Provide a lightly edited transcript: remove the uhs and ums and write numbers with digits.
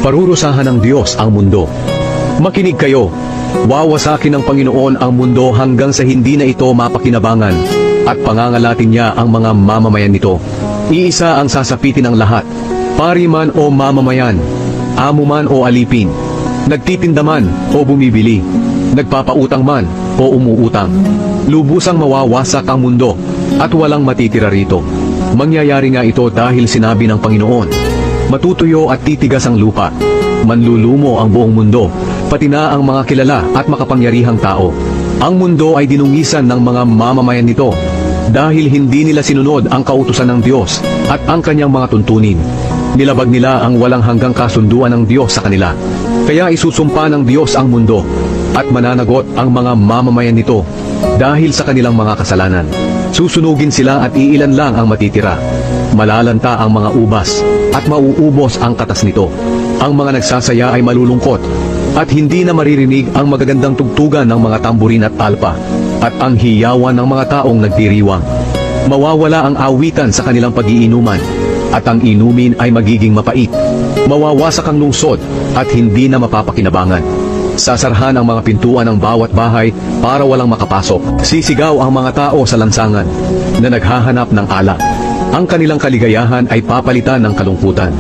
Parurusahan ng Diyos ang mundo. Makinig kayo. Wawasakin ng Panginoon ang mundo hanggang sa hindi na ito mapakinabangan, at pangangalatin niya ang mga mamamayan nito. Iisa ang sasapitin ng lahat, pari man o mamamayan, amo man o alipin, nagtitinda man o bumibili, nagpapautang man o umuutang. Lubusang mawawasak ang mundo at walang matitira rito. Mangyayari nga ito dahil sinabi ng Panginoon, matutuyo at titigas ang lupa, manlulumo ang buong mundo, pati na ang mga kilala at makapangyarihang tao. Ang mundo ay dinungisan ng mga mamamayan nito dahil hindi nila sinunod ang kautusan ng Diyos at ang kanyang mga tuntunin. Nilabag nila ang walang hanggang kasunduan ng Diyos sa kanila. Kaya isusumpa ng Diyos ang mundo at mananagot ang mga mamamayan nito dahil sa kanilang mga kasalanan. Susunugin sila at iilan lang ang matitira. Malalanta ang mga ubas at mauubos ang katas nito. Ang mga nagsasaya ay malulungkot at hindi na maririnig ang magagandang tugtugan ng mga tamburin at alpa at ang hiyawan ng mga taong nagdiriwang. Mawawala ang awitan sa kanilang pag-iinuman at ang inumin ay magiging mapait. Mawawasak ang lungsod at hindi na mapapakinabangan. Sasarhan ang mga pintuan ng bawat bahay para walang makapasok. Sisigaw ang mga tao sa lansangan na naghahanap ng alak. Ang kanilang kaligayahan ay papalitan ng kalungkutan.